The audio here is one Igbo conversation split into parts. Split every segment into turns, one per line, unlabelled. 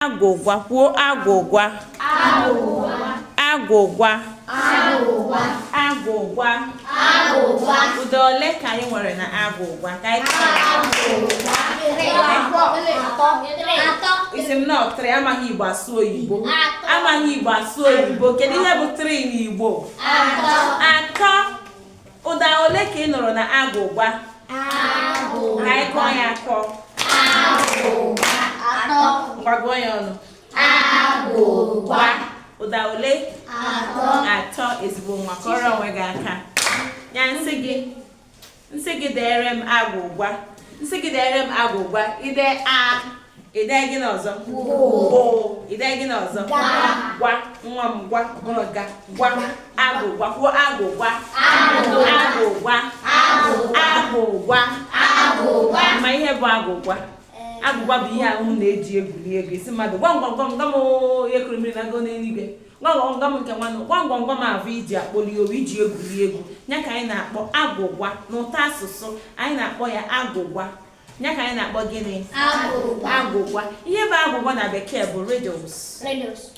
Agwụgwa kwuo agwụgwa agwụgwa agwụgwa ụda ole ka anyị nwere na agwụgwa ka anyị isi m na 3 amaghị Igbo asụ oyibo kedu ihe bụ 3 n'Igbo? Atọ. Ụda ole ka ị nụrụ na agwụgwa? Ka anyị kọọ ya akọ. Gwago ya ọnụ. Agwụgwa. Ụda ole? Atọ. Ezigbo nwa, kọrọ onwe gị aka. Ya nsị gị deere m agwụgwa. Ide a. Ide gị n'ọzọ. Ide gị n'ọzọ. Gwa. Nwa m gwa. Ga. Gwa. Agwụgwa. Kwuo agwụgwa. Agwụgwa. Ma ihe bụ agwụgwa? Agwụgwa bụ ihe ahụ na-eji egwuri egwu. Isi mmadụ gwam ihe kụrụ mmiri na-agụ n'eluigwe. Gwam nke nwanụ. Gwam ahụ iji akpọli owu, iji egwuri egwu. Ya ka anyị na-akpọ agwụgwa. N'ụtọ asụsụ anyị na-akpọ ya agwụgwa. Ya ka anyị na-akpọ gịnị? Agwụgwa. Ihe bụ agwụgwa na bekee bụ riddles.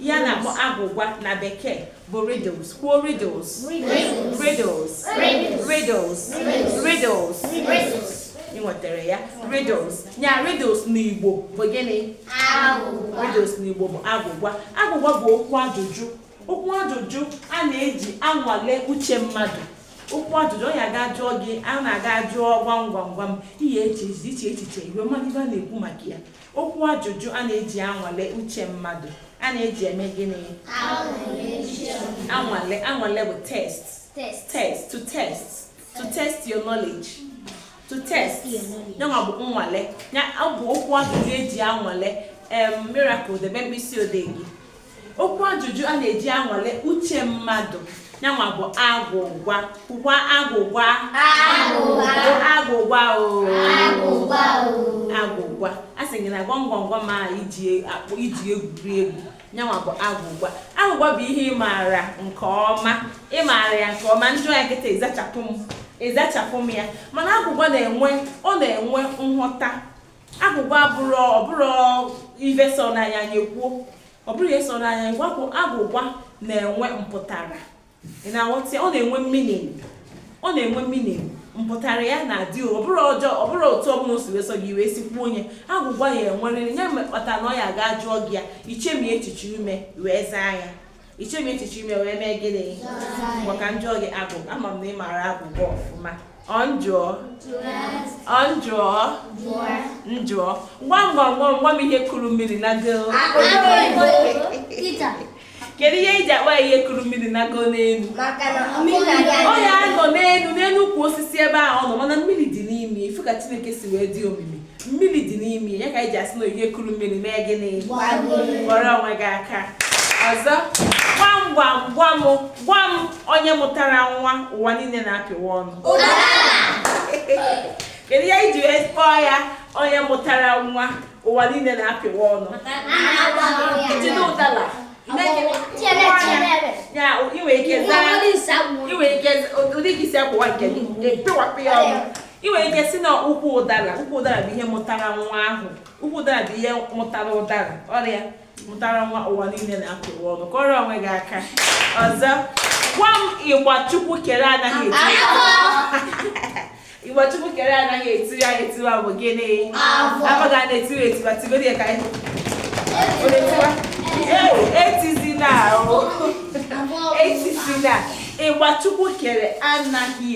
Ihe a na-akpọ agwụgwa na bekee bụ riddles. Kwuo riddles. Ị nwetara ya. Riddles. Nya riddles n'Igbo bụ gịnị? Riddles n'Igbo bụ agwụgwa. Agwụgwa bụ okwu ajụjụ. Okwu ajụjụ a na-eji anwale uche mmadụ. Okwu ajụjụ onye aga jụọ gị, a na-aga jụọ gwam ihe iche echiche iwe mmadụ ibe a na-ekwu maka ya. Okwu ajụjụ a na-eji anwale uche mmadụ. A na-eji eme gịnị? Anwale bụ test. To test your knowledge. To test. Nyanwa bụ nnwale. Ọ bụ okwu ajụjụ eji anwale miracle debe mkpịsị odee gị. Okwu ajụjụ a na-eji anwale uche mmadụ. Nyanwa bụ agwụgwa. Kwukwa agwụgwa. Agwụgwa. A sị gị na gwam a iji egwuri egwu. Nyanwa bụ agwụgwa. Agwụgwa bụ ihe ị maara nke ọma. Ị maara ya nke ọma, njọ ya nkịta ịzachapụ m ya. Mana agwụgwa na-enwe nghọta. Agwụgwa ọbụrụ ife so n'anya nyekwuo. Ọ bụrụ ihe so n'anya ngwa agwụgwa na-enwe mpụtara. Ị na-aghọta? Ọ na-enwe meaning. Mpụtara ya na-adị ọbụrụ ọjọọ, ọbụrụ otu ọbụla o si weso gị wee sikwuo onye. Agwụgwa ya enwerịrị nye mekpata na ọ ya ga jụọ gị ya. Ichemi echiche ume wee zaa ya. Ichemi echiche ume wee mee gịnị? Maka njụọ gị agwụgwa. Ama m na ị maara agwụgwa ọfụma. Njụọ. Gwam ihe kụrụ mmiri na go. Kedu ihe iji akpa ihe kụrụ mmiri na go n'elu? Ọ ya nọ n'elu ukwu osisi ebe ahụ ọ nọ, mana mmiri dị n'ime. Ifu ka Chineke si wee dị omimi. Mmiri dị n'ime ya ka iji asị na ihe kụrụ mmiri mee gịnị? Gwọrọ onwe gị aka. Ọzọ, gwam onye mụtara nwa ụwa niile na-apịwa ọnụ. Kedu ihe iji wee kpọọ ya onye mụtara nwa ụwa niile na-apịwa ọnụ? Jide ụdala. Ya inwe ike ụdị gị si akwụwa nke gị epewapụ ya ọnụ. Inwe ike si na ụkwụ ụdara bụ ihe mụtara nwa ahụ. Ụkwụ ụdara bụ ihe mụtara ụdara. Ọrịa mụtara nwa ụwa niile na-apịwa ọnụ. Kọrọ onwe gị aka. Ọzọ, gwam ịgba Chukwu kere anaghị Igbo Chukwu kere anaghị etiwa bụ gịnị? Abaghị a na-etiwa tigodi ya ka anyị etizina. Ịgba Chukwu kere anaghị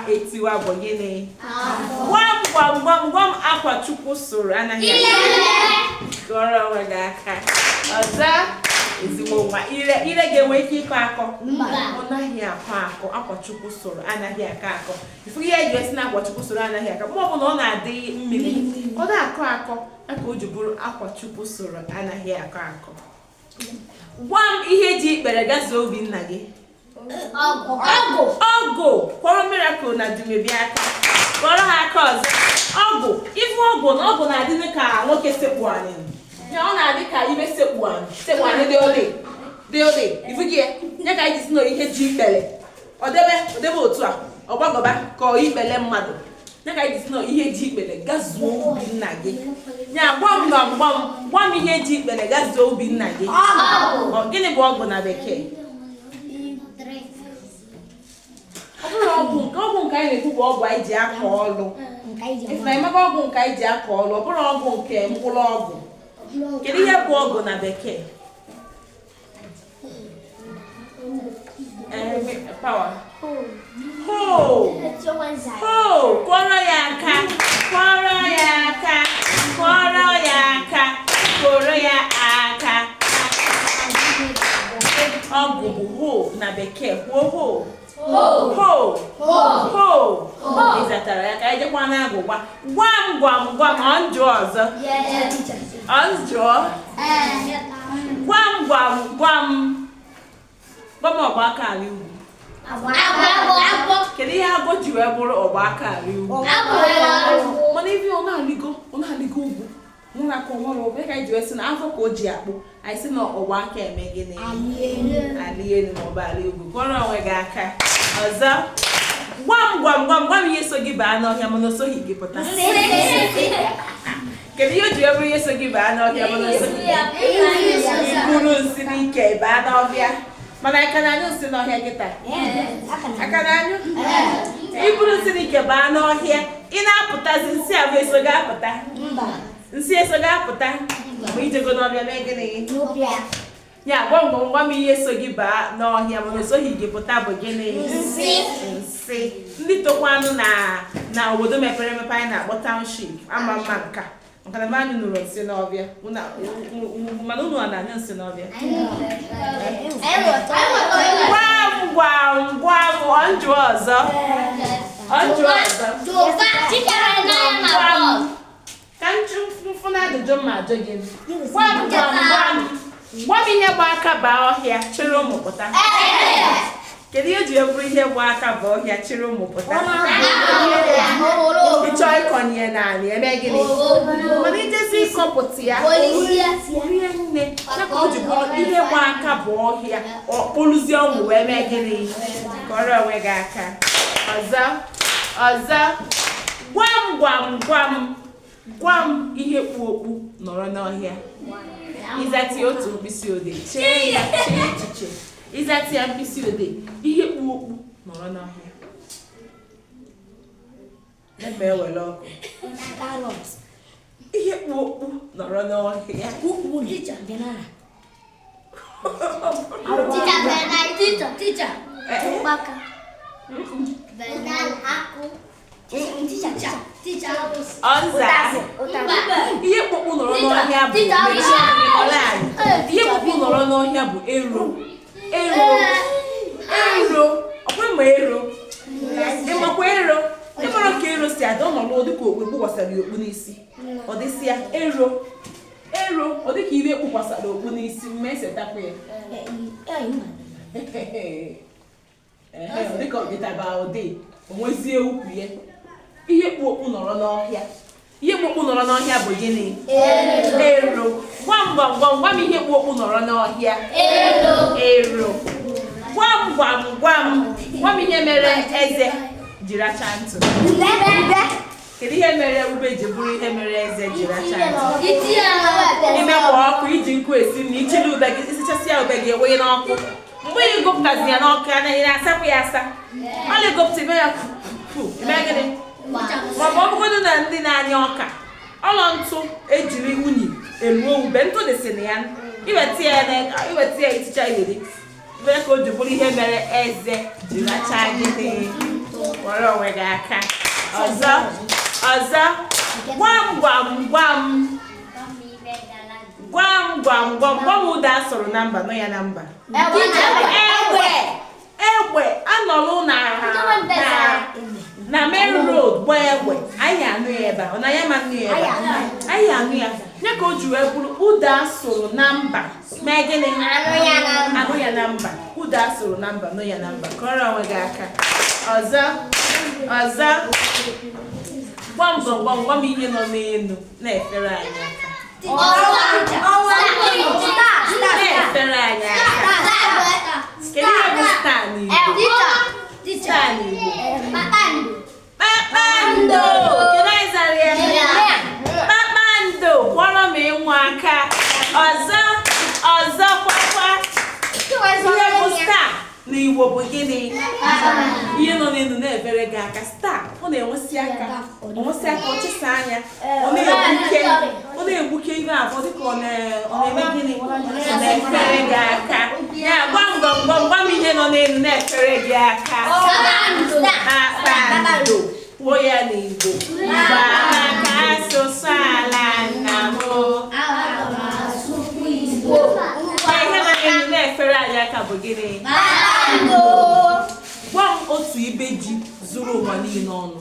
etiwa bụ gịnị? Gwam akwa Chukwu sụrụ anaghị kọrọ onwe gị aka. Ọzọ, ezigbo nwa ire ga-enwe ike ịkọ akọ? Ọ naghị akọ akwa Chukwu sụrụ anaghị akọ. Ifu ihe eji esi na akwa Chukwu sụrụ anaghị akọ ma ọ bụ na ọ na-adị mmiri. Ọ na-akọ aka o ji bụrụ akwa Chukwu sụrụ anaghị akọ. Gwam ihe ji ikpere gazie obi nna gị. Ọgụ. Kwọrọ miracle na Dumebia aka. Kọrọ ha aka ọzọ. Ọgụ na-adị ka nwoke sekpu anyị. Ya ọ na-adị ka ibe sekpu anyị dị ole. Ifu gị ya ka anyị ji si na ihe ji ikpere. Ọ debe otu a, ọ gbagọba ka ọ ikpele mmadụ. Nyaka iji sị na ihe ji ikpere gazuo ubi nna gị. Nya gwa m ihe ji ikpere gazuo ubi nna gị. Gịnị bụ ọgụ na bekee? Ọgwụ nke anyị na-ekwu bụ ọgwụ anyị ji akọ ọlụ. Na ịmaka ọgwụ nke anyị ji akọ ọlụ, ọ bụrụ ọgwụ nke mkpụrụ ọgwụ. Kedu ihe bụ ọgụ na bekee? Power. Ho! Kwọrọ ya aka, kwọrọ ya aka, kwọrọ ya aka, kwọrọ ya aka. Ọgụ bụ ho na bekee. Ho. Ịzatara ya ka anyị jekwa n'agụgwa. Gwam ọ njụ ọzọ. Ọ njụọ. Gwam ọgba aka ala ugwu. Kedu ihe agwọ ji wee bụrụ ọgba aka ala ugwu? Mana ibi ọ na-alịgo ugwu. Nwụrụ aka nwere obe ka anyị ji wee sị na afọ ka o ji akpụ. Anyị sị na ọgba aka eme gịnị? Ali elu maọbụ ala ugwu. Gwọrọ onwe gị aka. Ọzọ. Gwam ihe so gị baa n'ọhịa mana o soghị gị pụta. Kedu ihe o ji bụrụ ihe so gị baa n'ọhịa mana o soghị gị? Iburu nsị n'ike baa n'ọhịa. Mana aka na-anyụ nsị n'ọhịa kịta. Aka na-anyụ? Iburu nsị n'ike baa n'ọhịa. Ị na-apụtazi nsị abụ eso gị apụta. Nsị eso gị apụta. Mgbe ijego n'ọhịa mee gịnị? Ya gwam ihe so gị baa n'ọhịa mana o soghị gị pụta bụ gịnị? Nsị. Ndị tokwanụ na obodo mepere emepe anyị na-akpọ township ama mma nka. Maka na anyị nụrụ nsị n'ọbịa. Mana unu na-anyụ nsị n'ọbịa. Gwam ọnjụ ọzọ. Ka mfụ na ajụjụ mma ajụ gị. Gwam ihe gba aka baa ọhịa chịrị ụmụ pụta. Kedu ihe ji bụrụ ihe gba aka baa ọhịa chịrị ụmụ pụta? Ịchọ ịkọnye naanị eme gịnị? Mana ijezi ịkọpụta ya rie nne ya ka o ji bụrụ ihe gba aka baa ọhịa ọkpụrụzie ụmụ wee mee gịnị? Kọrọ onwe gị aka. Ọzọ. Gwam ihe kpu okpu nọrọ n'ọhịa. Ịzati otu mkpịsị odee chee echiche. Ịzati ya mkpịsị odee ihe kpu okpu nọrọ n'ọhịa. Ebe ewere ọkụ. Ihe kpu okpu nọrọ n'ọhịa. Ọnza. Ihe kpụkpụ nọrọ n'ọhịa bụ ero. Ọ bụrụ ma ero. Ịmakwa ero. Ịmara ka ero si ada ọ nọrọ dịka okpu gbakwasara ya okpu n'isi. Ọ dịsịa ero. Ọ dịka ire kpụkwasara okpu n'isi mma esetakwa ya. Ọ dịka ọ dịtaba ụdị o nwezie ukwu ya. Ihe kpu okpu nọrọ n'ọhịa. Ihe kpu okpu nọrọ n'ọhịa bụ gịnị? Ero. Gwam ihe kpu okpu nọrọ n'ọhịa. Ero. Gwam ihe mere eze ji racha ntụ. Kedu ihe mere ube ji bụrụ ihe mere eze ji racha ntụ? Imekwa ọkụ iji nkụ esi na ichili ube gị isichasịa ube gị enweghị n'ọkụ. Mgbe ị gụpụtazi ya n'ọkụ anaghị na-asapụ ya asa. Ọ na-egopụta ime ya eme gịnị? Maọbụ ọ bụgodị na ndị na-anya ọka ọlọ ntụ ejiri unyi eluo ube ntụ dịsị na ya iweta ya iticha iri ebe ka o ji bụrụ ihe mere eze ji racha gịnị? Were onwe gị aka. Ọzọ. Gwam ụda asụrụ na mba nọ ya na mba. Egbe anọlụ na main road gba egbe anyị anụ ya ebe a. Ọ na ya ma nụ ya ebe a. Anyị anụ ya. Ya ka o ji wee bụrụ ụda asụrụ na mba mee gịnị? Anụ ya na mba. Ụda asụrụ na mba nọ ya na mba. Kọrọ onwe gị aka. Ọzọ. Gwam ihe nọ n'elu na-efere anyị aka. Na-efere anyị aka. Kedu ihe bụ star n'Igbo? Star n'Igbo. Kpakpando. n'Igbo bụ gịnị? Ihe nọ n'elu na-ebere gị aka. Star ọ na-enwesị aka ọchịsa anya ọ na-egbuke ihe abụọ dịka ọ na-eme gịnị? Ọ na-efere gị aka. Ya gwa m ihe nọ n'elu na-efere gị aka. Kpakpando. Kwuo ya n'Igbo. Mgbaaka asụsụ ala nna m. Ihe nọ n'elu na-efere anyị aka bụ gịnị? Gwa m otu ibe ji zuru ụwa niile ọnụ.